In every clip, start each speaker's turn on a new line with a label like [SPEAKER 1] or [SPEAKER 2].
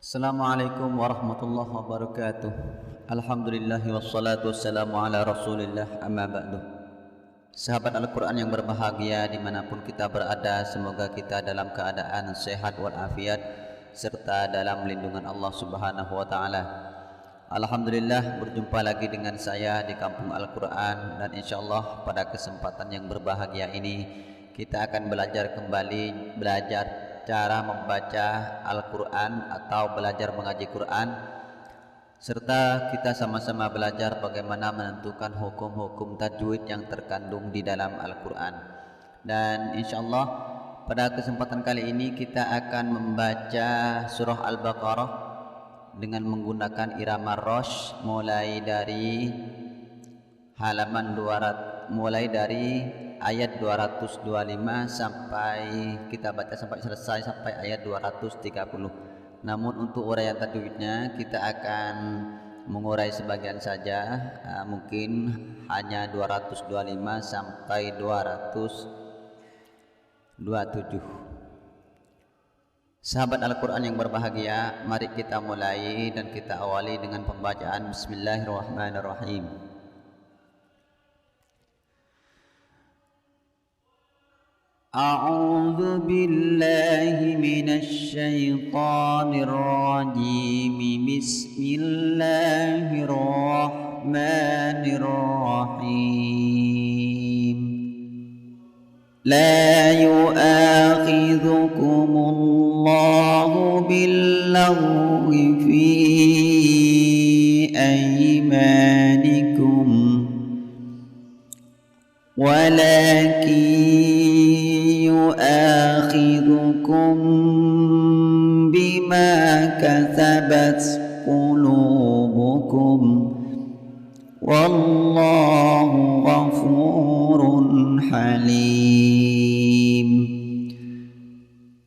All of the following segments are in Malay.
[SPEAKER 1] Assalamualaikum warahmatullahi wabarakatuh. Alhamdulillah wassalatu wassalamu ala rasulillah amma ba'du. Sahabat Al-Quran yang berbahagia dimanapun kita berada, semoga kita dalam keadaan sehat walafiat serta dalam lindungan Allah subhanahu wa ta'ala. Alhamdulillah berjumpa lagi dengan saya di Kampung Al-Quran, dan insyaallah pada kesempatan yang berbahagia ini kita akan belajar cara membaca Al-Quran atau belajar mengaji Quran, serta kita sama-sama belajar bagaimana menentukan hukum-hukum tajwid yang terkandung di dalam Al-Quran. Dan insyaallah pada kesempatan kali ini kita akan membaca surah Al-Baqarah dengan menggunakan irama rosh, mulai dari ayat 225 sampai kita baca sampai selesai sampai ayat 230. Namun untuk uraian tajwidnya kita akan mengurai sebagian saja, mungkin hanya 225 sampai 227. Sahabat Al-Quran yang berbahagia, mari kita mulai dan kita awali dengan pembacaan Bismillahirrahmanirrahim. أعوذ بالله من الشيطان الرجيم. بسم الله الرحمن الرحيم. لا يؤاخذكم الله باللغو في أيمانكم ولكن يؤاخذكم بما كسبت قلوبكم والله غفور حليم.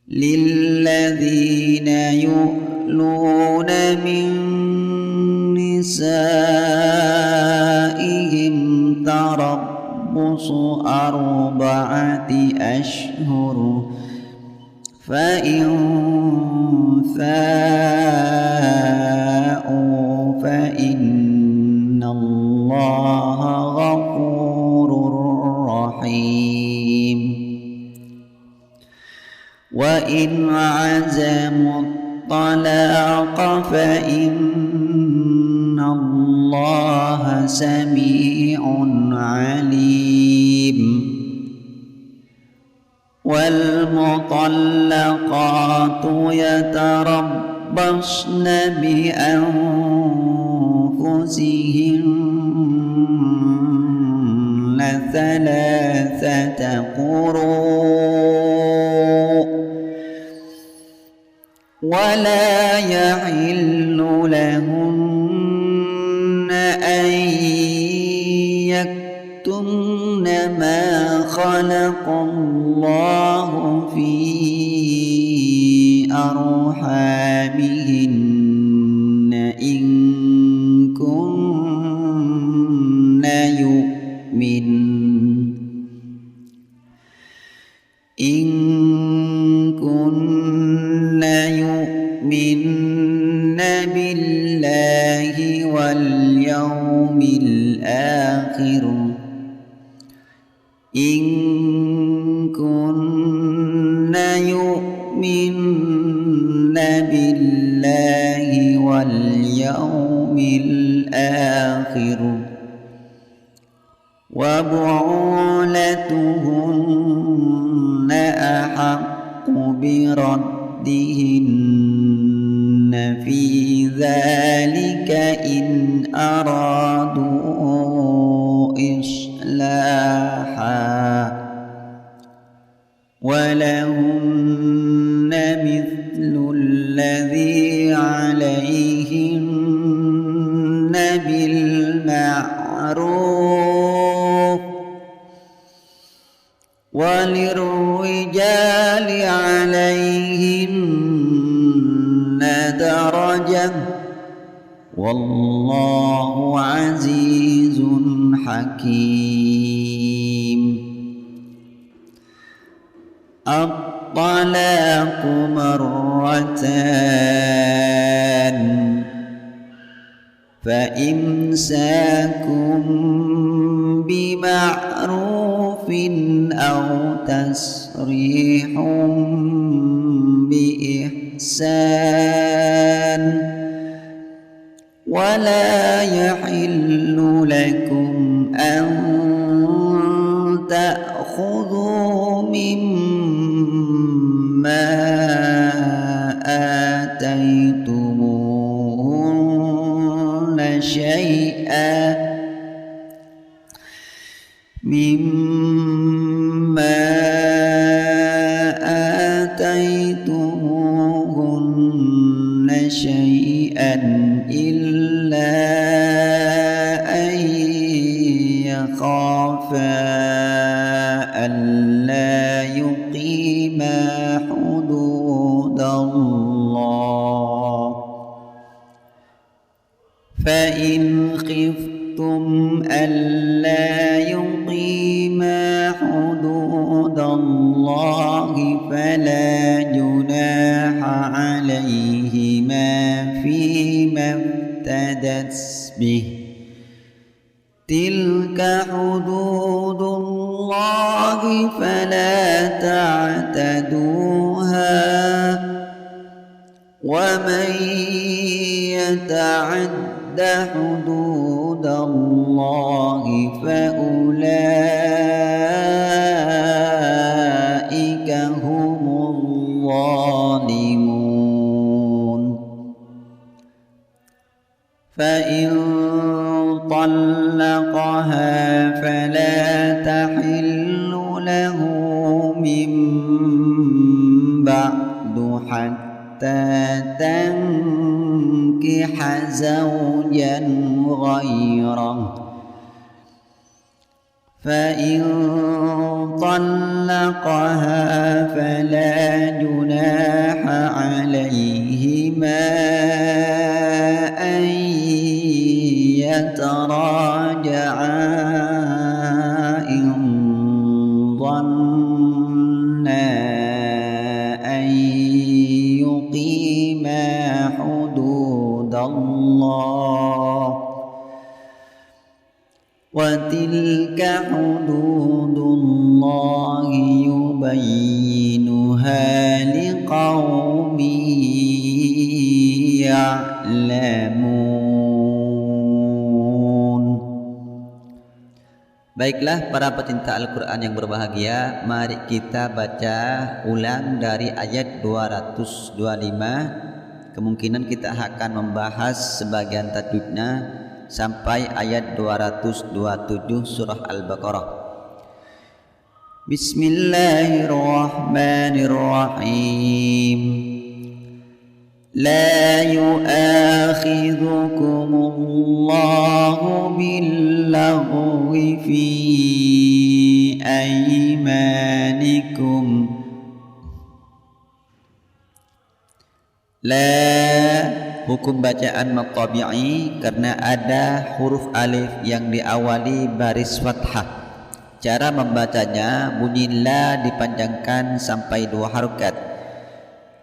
[SPEAKER 1] للذين يؤلون من نسائهم تربص 4 أشهر فإن فاءوا فإن الله غفور رحيم. وإن عزموا الطلاق فإن الله سميع عليم. والمطلقات يتربصن بأنفسهن 3 قروء ولا يحل لهن أن يكتمن ما خلق الله في أرحامهن إن كن يؤمن بالله واليوم الآخر وبعولتهن أحق بردهن في ذلك إن أرادوا إصلاحا ولهن مثل الذي عليهن بالمعروف وللرجال عليهن درجة والله عزيز حكيم. الطلاق مرتان فإمساكم بمعروف أو تسريح بإحسان ولا يحل لكم أن تأخذوا مما آتيتموهن شيئا إلا أن يخافا ألا يقيما حدود الله فإن خفتم ألا يقيما حدود الله فلا جناح عليهما فيما افتدت به تلك حدود الله فلا تعتدوها ومن يتعد حدود الله فأولئك هم الظالمون فإن طلقها فلا تحل له من بعد حتى تنكح زوجا غيره فإن طلقها فلا جناح عليهما أن يتراجعا إن ظنا أن يقيما حدود الله وتلك حدود الله يبينها لقوم يعلمون. Baiklah para pecinta Al-Quran yang berbahagia, mari kita baca ulang dari ayat 225. Kemungkinan kita akan membahas sebagian tajwidnya sampai ayat 227 surah Al-Baqarah. Bismillahirrahmanirrahim. La yu'akhidhukumullahu billaghwi fi aymanikum. La hukum bacaan maqtabi'i karena ada huruf alif yang diawali baris fathah. Cara membacanya bunyi la dipanjangkan sampai 2 harokat.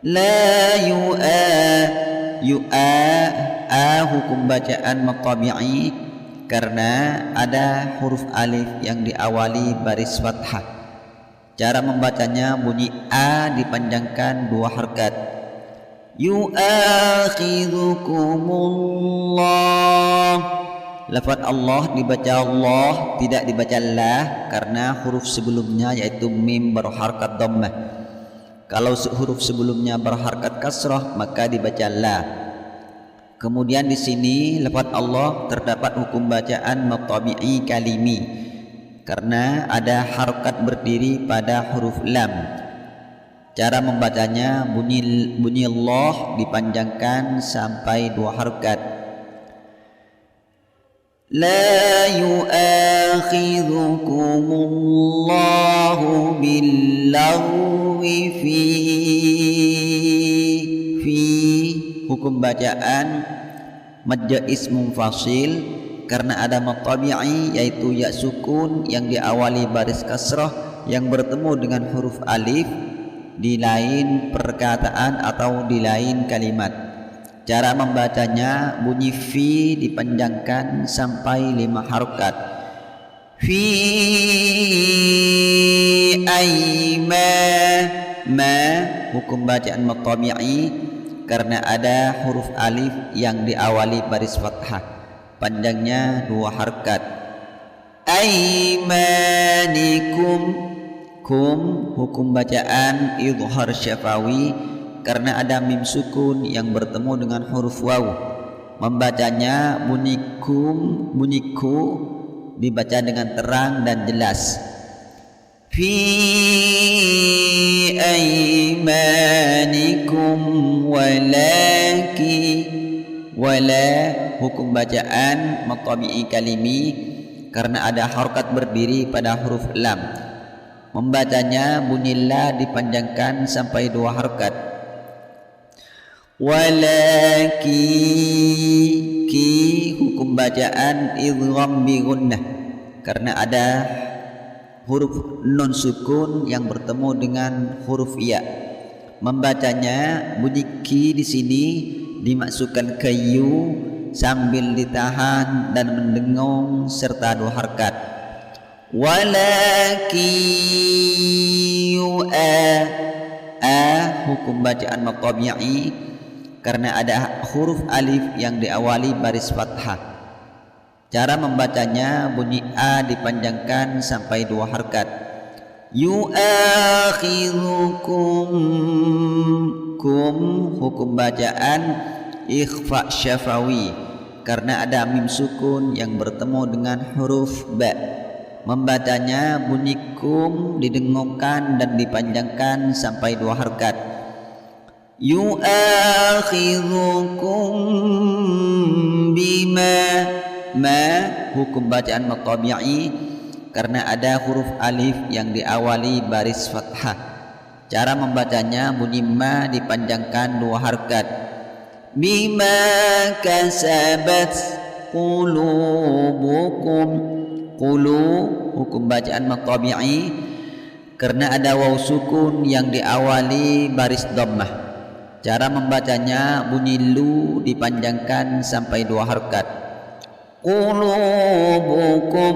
[SPEAKER 1] La yu'a hukum bacaan maqtabi'i karena ada huruf alif yang diawali baris fathah. Cara membacanya bunyi a dipanjangkan 2 harokat. Yu'akhidhukumullah. Lafaz Allah dibaca Allah, tidak dibaca la karena huruf sebelumnya yaitu mim berharakat dhammah. Kalau huruf sebelumnya berharakat kasrah maka dibaca la. Kemudian di sini lafaz Allah terdapat hukum bacaan maqtabi'i kalimi karena ada harakat berdiri pada huruf lam. Cara membacanya bunyi Allah dipanjangkan sampai 2 harokat. La yu'akhidhukumullahu billaghwi fi hukum bacaan madja ism fasil karena ada maqtabi'i yaitu ya sukun yang diawali baris kasrah yang bertemu dengan huruf alif di lain perkataan atau di lain kalimat. Cara membacanya bunyi fi dipanjangkan sampai 5 harokat. Fi aima, ma hukum bacaan matabi'i karena ada huruf alif yang diawali baris fathah, panjangnya 2 harokat. Aimanikum, kum hukum bacaan idhar syafawi karena ada mim sukun yang bertemu dengan huruf waw, membacanya bunyi kum, bunyi ku dibaca dengan terang dan jelas. Fi aimanikum walaki, wala hukum bacaan matabi'i kalimi karena ada harokat berdiri pada huruf lam, membacanya bunyi la dipanjangkan sampai 2 harokat. Walaki, ki hukum bacaan idgham bi gunnah karena ada huruf nun sukun yang bertemu dengan huruf ya, membacanya bunyi ki di sini dimasukkan ke yu sambil ditahan dan mendengung serta 2 harokat. Walaki yu a hukum bacaan matabi'i karena ada huruf alif yang diawali baris fathah. Cara membacanya bunyi a dipanjangkan sampai 2 harokat. Yu'akhidhukum, kum hukum bacaan ikhfa syafawi karena ada mim sukun yang bertemu dengan huruf ba, membacanya bunyi kum didengungkan dan dipanjangkan sampai 2 harokat. Yu'akhidhukum bima, ma hukum bacaan matabi'i karena ada huruf alif yang diawali baris fathah. Cara membacanya bunyi ma dipanjangkan 2 harokat. Bima kasabat qulubukum, qulu hukum bacaan matabi'i karena ada waw sukun yang diawali baris dhammah. Cara membacanya bunyi lu dipanjangkan sampai 2 harokat. Qulubukum.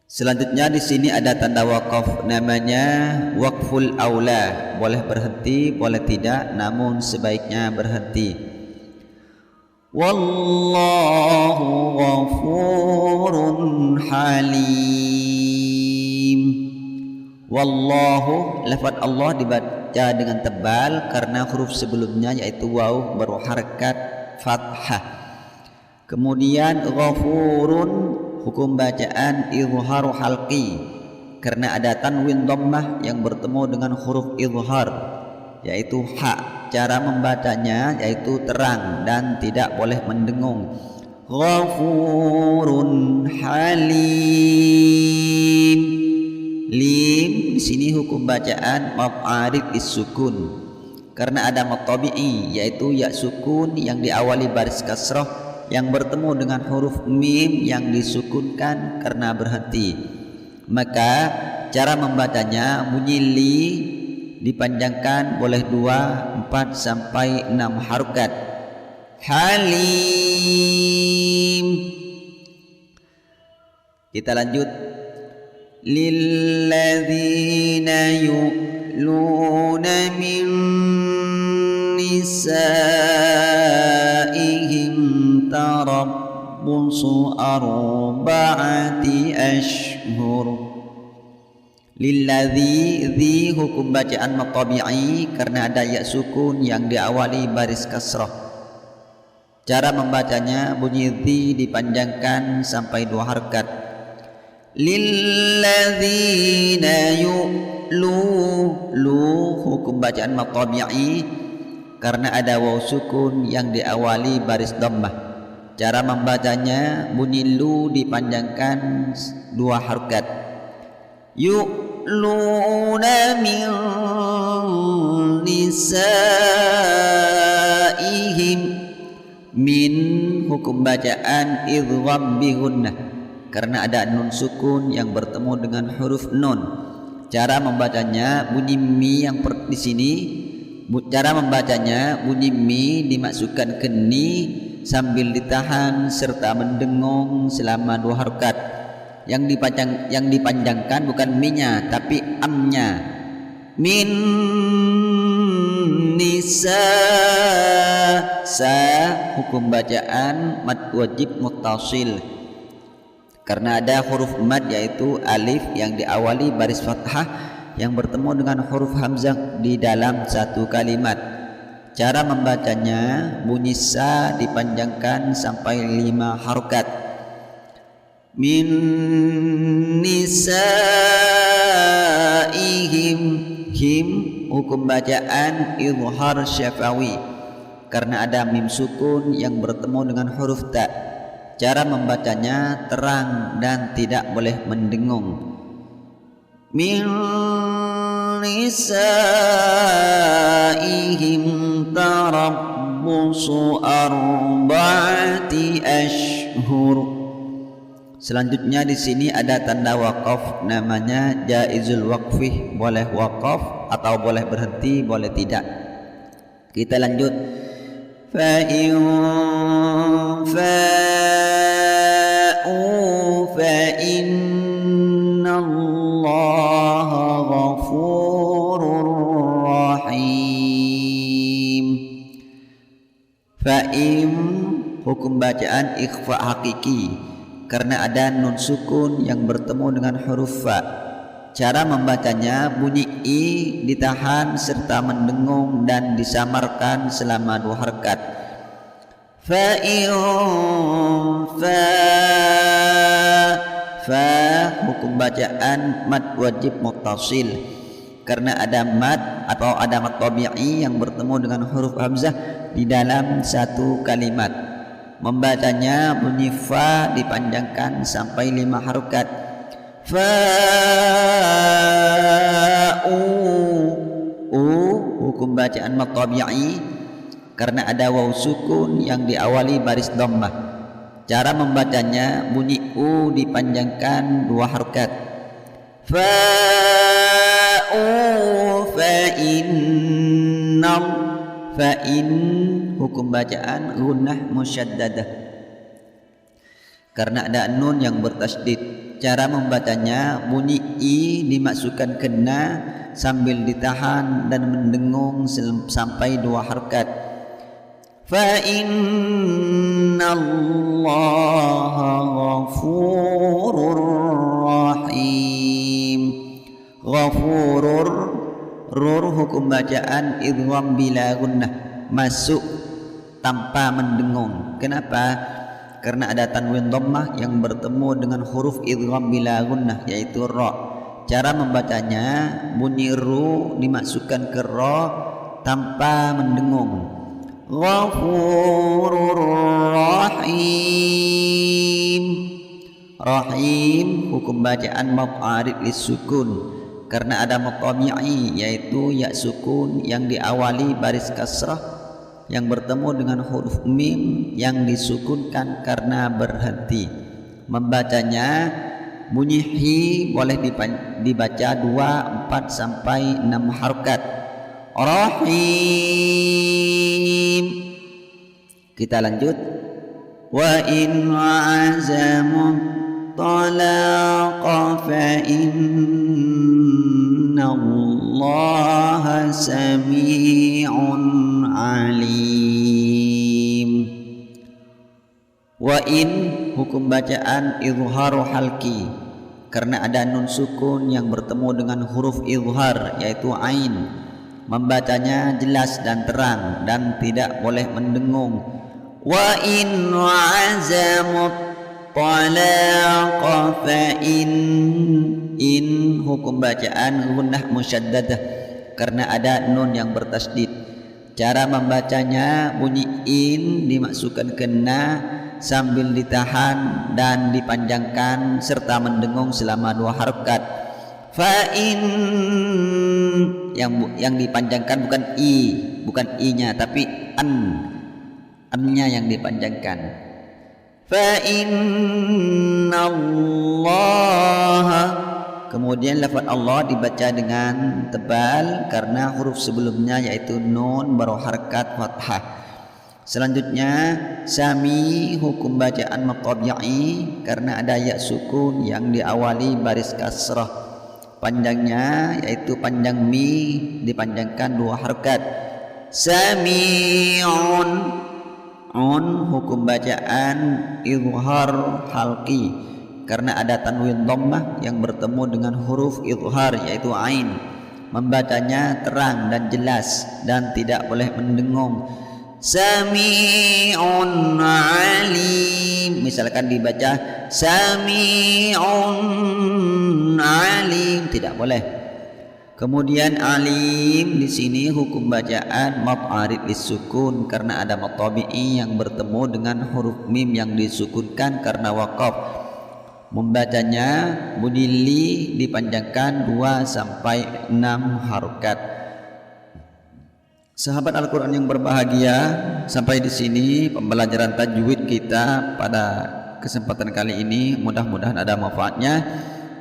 [SPEAKER 1] Selanjutnya di sini ada tanda waqaf, namanya waqful aula. Boleh berhenti, boleh tidak, namun sebaiknya berhenti. Wallahu ghafurun halim. Wallahu, lafaz Allah dibaca dengan tebal karena huruf sebelumnya yaitu waw berharakat fathah. Kemudian ghafurun hukum bacaan izharu halqi karena ada tanwin dhammah yang bertemu dengan huruf izhar yaitu ha. Cara membacanya yaitu terang dan tidak boleh mendengung. Ghafurun halim. Lim di sini hukum bacaan maf'arif is-sukun karena ada matabi'i yaitu ya sukun yang diawali baris kasrah yang bertemu dengan huruf mim yang disukunkan karena berhenti. Maka cara membacanya bunyi li dipanjangkan boleh 2, 4 sampai 6 harokat. Halim. Kita lanjut. Lilladzina yu'luna min nisaihim tarabbusu 4 ashhur. Lilladzi, dzi hukum bacaan matabi'i karena ada ya sukun yang diawali baris kasrah. Cara membacanya bunyi dzi dipanjangkan sampai 2 harokat. Lilladzina yu'lu, lu hukum bacaan matabi'i karena ada waw sukun yang diawali baris dhammah. Cara membacanya bunyi lu dipanjangkan 2 harokat. Yu'luna min nisaihim, min hukum bacaan idgham bi gunnah karena ada nun sukun yang bertemu dengan huruf nun. Cara membacanya bunyi mi yang di sini Cara membacanya bunyi mi dimasukkan ke ni sambil ditahan serta mendengung selama 2 harokat. Yang dipanjangkan bukan minya tapi amnya. Min nisa, sa hukum bacaan mad wajib muttasil karena ada huruf mad yaitu alif yang diawali baris fathah yang bertemu dengan huruf hamzah di dalam satu kalimat. Cara membacanya bunyi sa dipanjangkan sampai 5 harokat. Min nisaihim, him hukum bacaan izhar syafawi karena ada mim sukun yang bertemu dengan huruf ta. Cara membacanya terang dan tidak boleh mendengung. Min nisaihim tarabbusu 4 ashhur. Selanjutnya di sini ada tanda waqaf namanya jaizul waqfih, boleh waqaf atau boleh berhenti, boleh tidak. Kita lanjut. Fa in fa'u fa innallaha ghafurur rahim. Fa in hukum bacaan ikhfa hakiki karena ada nun sukun yang bertemu dengan huruf fa. Cara membacanya bunyi i ditahan serta mendengung dan disamarkan selama 2 harokat. Fa in fa hukum bacaan mad wajib muttasil karena ada mad atau ada mad tabi'i yang bertemu dengan huruf hamzah di dalam satu kalimat. Membacanya bunyi fa dipanjangkan sampai 5 harokat. Fa'u, hukum bacaan mad tabi'i karena ada waw sukun yang diawali baris dhammah. Cara membacanya bunyi u dipanjangkan 2 harokat. Fa'u fa innal, fa in hukum bacaan gunnah musyaddadah karena ada nun yang bertasydid. Cara membacanya bunyi i dimasukkan ke na sambil ditahan dan mendengung sampai 2 harokat. Fa innallaha ghafurur rahim. Ghafurur, rur hukum bacaan idgham bila gunnah, masuk tanpa mendengung. Kenapa? Karena ada tanwin dhammah yang bertemu dengan huruf idgham bila gunnah yaitu ra. Cara membacanya bunyi ru dimasukkan ke ra tanpa mendengung. Ghafurur rahim. Rahim hukum bacaan maf'arid lisukun karena ada mad tabi'i yaitu ya sukun yang diawali baris kasrah yang bertemu dengan huruf mim yang disukunkan karena berhenti. Membacanya bunyi hi boleh dibaca 2, 4 sampai 6 harokat. Rahim. Kita lanjut. Wa in azamu talaqa fa innallaha sami'un alim. Wa in hukum bacaan izharu halki karena ada nun sukun yang bertemu dengan huruf izhar yaitu ain. Membacanya jelas dan terang dan tidak boleh mendengung. Wa in azamut talaqa fa in hukum bacaan gunnah musyaddadah karena ada nun yang bertasydid. Cara membacanya bunyi in dimasukkan ke na sambil ditahan dan dipanjangkan serta mendengung selama 2 harokat. Fa in yang dipanjangkan bukan i-nya tapi an-nya yang dipanjangkan. Fa innallaha, Kemudian lafaz Allah dibaca dengan tebal karena huruf sebelumnya yaitu nun baru harakat fathah. Selanjutnya sami hukum bacaan matabi'i karena ada ya sukun yang diawali baris kasrah. Panjangnya yaitu panjang mi dipanjangkan 2 harakat. Sami'un hukum bacaan izhar halqi karena ada tanwin dhammah yang bertemu dengan huruf izhar yaitu ain. Membacanya terang dan jelas dan tidak boleh mendengung. Sami'un alim, misalkan dibaca sami'un alim, tidak boleh. Kemudian alim di sini hukum bacaan mad arid disukun karena ada mad tabi'i yang bertemu dengan huruf mim yang disukunkan karena waqaf. Membacanya budili dipanjangkan 2 sampai 6 harokat. Sahabat Al-Quran yang berbahagia, sampai di sini pembelajaran tajwid kita pada kesempatan kali ini. Mudah-mudahan ada manfaatnya.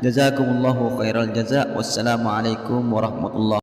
[SPEAKER 1] Jazakumullahu khairal jaza. Wassalamualaikum warahmatullahi wabarakatuh.